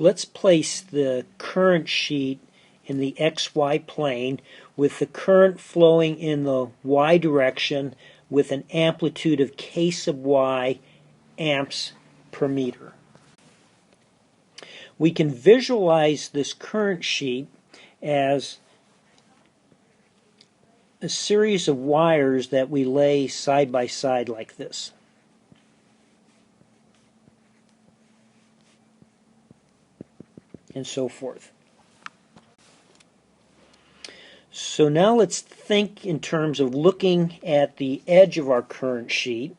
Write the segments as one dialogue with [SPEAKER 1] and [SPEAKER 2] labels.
[SPEAKER 1] let's place the current sheet in the XY plane with the current flowing in the Y direction with an amplitude of K sub Y amps per meter. We can visualize this current sheet as a series of wires that we lay side by side like this. And so forth. So now let's think in terms of looking at the edge of our current sheet.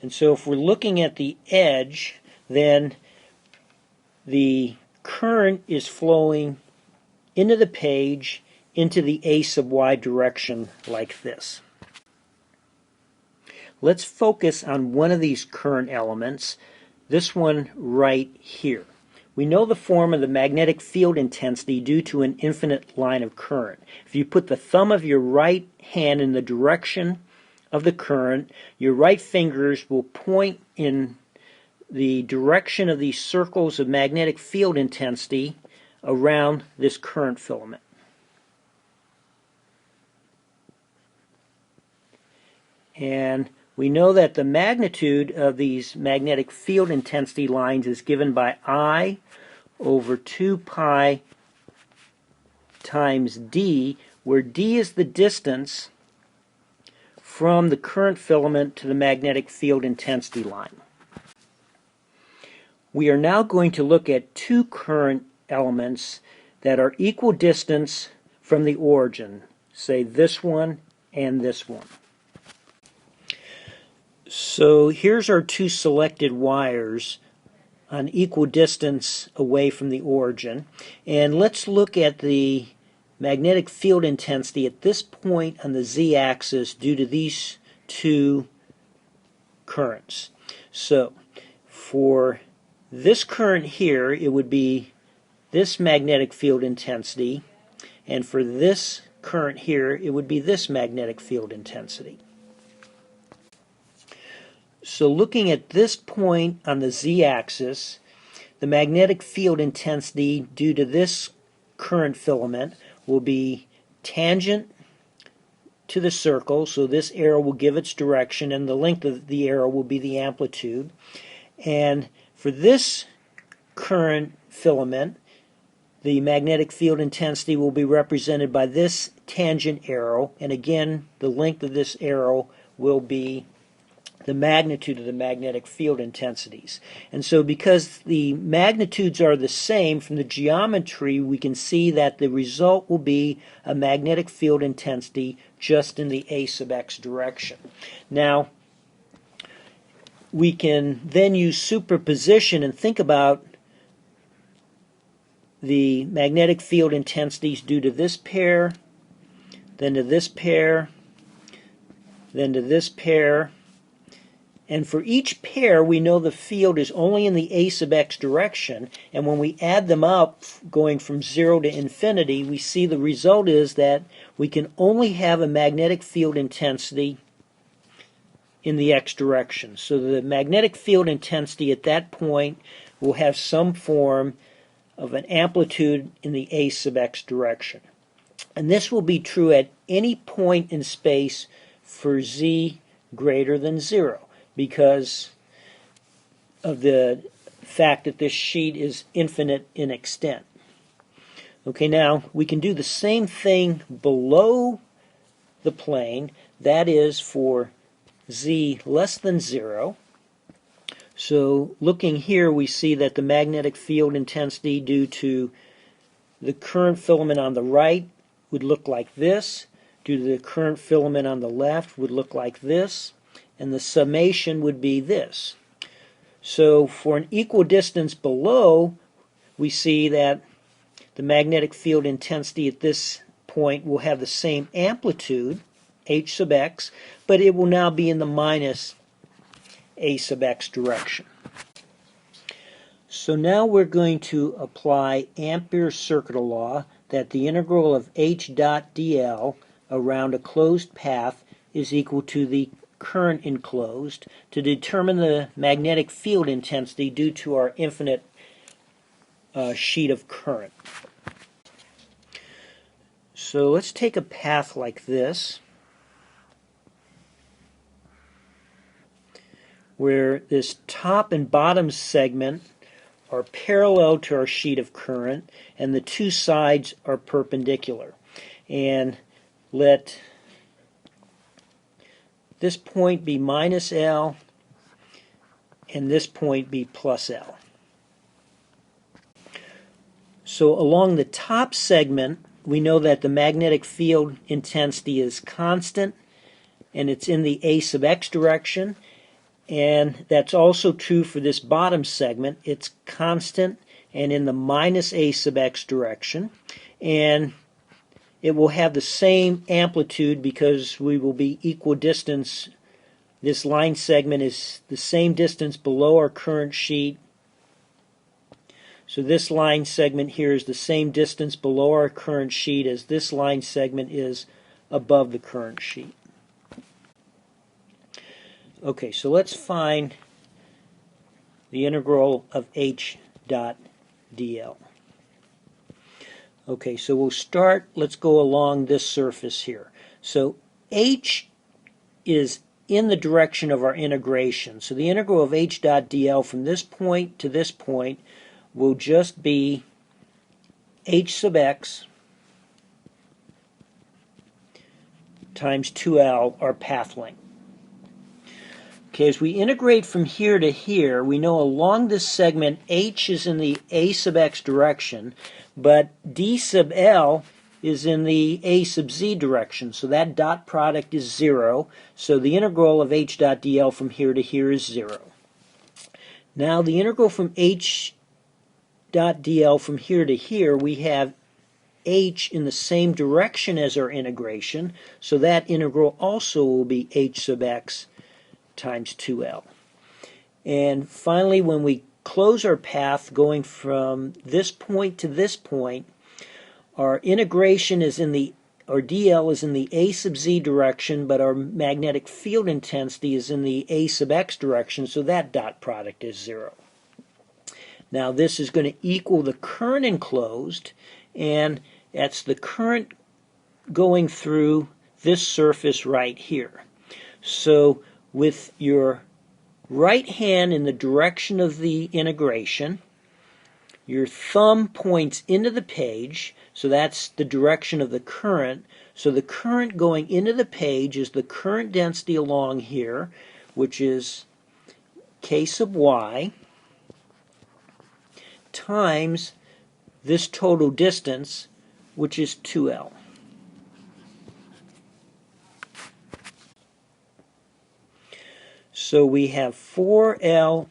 [SPEAKER 1] And so if we're looking at the edge, then the current is flowing into the page into the A sub Y direction like this. Let's focus on one of these current elements, this one right here. We know the form of the magnetic field intensity due to an infinite line of current. If you put the thumb of your right hand in the direction of the current, your right fingers will point in the direction of these circles of magnetic field intensity around this current filament. And we know that the magnitude of these magnetic field intensity lines is given by I over 2 pi times d, where d is the distance from the current filament to the magnetic field intensity line. We are now going to look at two current elements that are equal distance from the origin, say this one and this one. So here's our two selected wires on equal distance away from the origin, and let's look at the magnetic field intensity at this point on the z-axis due to these two currents. So for this current here, it would be this magnetic field intensity, and for this current here, it would be this magnetic field intensity. So looking at this point on the z-axis, the magnetic field intensity due to this current filament will be tangent to the circle, so this arrow will give its direction, and the length of the arrow will be the amplitude. And for this current filament, the magnetic field intensity will be represented by this tangent arrow, and again, the length of this arrow will be the magnitude of the magnetic field intensities. And so because the magnitudes are the same from the geometry, we can see that the result will be a magnetic field intensity just in the A sub x direction. Now, we can then use superposition and think about the magnetic field intensities due to this pair, then to this pair, then to this pair. And for each pair, we know the field is only in the A sub x direction, and when we add them up, going from 0 to infinity, we see the result is that we can only have a magnetic field intensity in the x direction. So the magnetic field intensity at that point will have some form of an amplitude in the A sub x direction. And this will be true at any point in space for z greater than 0. Because of the fact that this sheet is infinite in extent. Okay, now we can do the same thing below the plane, that is for z less than 0. So looking here, we see that the magnetic field intensity due to the current filament on the right would look like this, due to the current filament on the left would look like this, and the summation would be this. So for an equal distance below, we see that the magnetic field intensity at this point will have the same amplitude, h sub x, but it will now be in the minus a sub x direction. So now we're going to apply Ampere's circuit law that the integral of h dot dl around a closed path is equal to the current enclosed to determine the magnetic field intensity due to our infinite sheet of current. So let's take a path like this, where this top and bottom segment are parallel to our sheet of current and the two sides are perpendicular. And let this point be minus L and this point be plus L. So along the top segment, we know that the magnetic field intensity is constant and it's in the A sub x direction, and that's also true for this bottom segment. It's constant and in the minus A sub x direction, and it will have the same amplitude because we will be equidistant. This line segment is the same distance below our current sheet. So this line segment here is the same distance below our current sheet as this line segment is above the current sheet. Okay, so let's find the integral of h dot dl. Okay, so we'll start, let's go along this surface here. So h is in the direction of our integration. So the integral of h dot dl from this point to this point will just be h sub x times 2l, our path length. Okay, as we integrate from here to here, we know along this segment h is in the a sub x direction, but d sub l is in the a sub z direction, so that dot product is 0, so the integral of h dot dl from here to here is 0. Now the integral from h dot dl from here to here, we have h in the same direction as our integration, so that integral also will be h sub x times 2l. And finally, when we close our path going from this point to this point, our integration is in the, or dl is in the a sub z direction, but our magnetic field intensity is in the a sub x direction, so that dot product is 0. Now this is going to equal the current enclosed, and that's the current going through this surface right here. So with your right hand in the direction of the integration, your thumb points into the page, so that's the direction of the current. So the current going into the page is the current density along here, which is k sub y, times this total distance, which is 2l. So we have 4lhx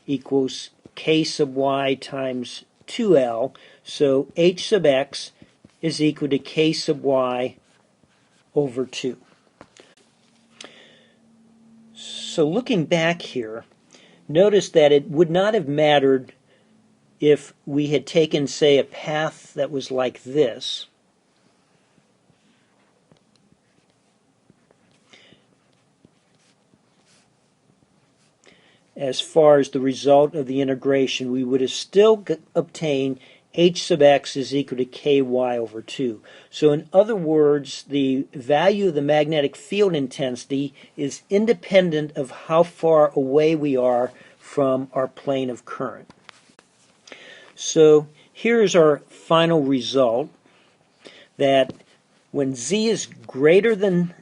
[SPEAKER 1] equals k sub y times 2l, so h sub x is equal to k sub y over 2. So looking back here, notice that it would not have mattered if we had taken, say, a path that was like this, as far as the result of the integration. We would have still obtained h sub x is equal to ky over 2. So in other words, the value of the magnetic field intensity is independent of how far away we are from our plane of current. So here's our final result, that when z is greater than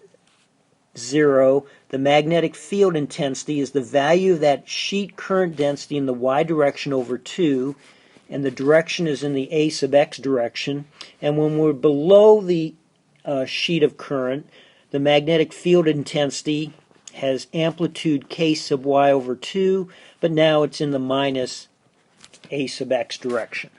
[SPEAKER 1] 0, the magnetic field intensity is the value of that sheet current density in the y direction over 2, and the direction is in the a sub x direction. And when we're below the sheet of current, the magnetic field intensity has amplitude k sub y over 2, but now it's in the minus a sub x direction.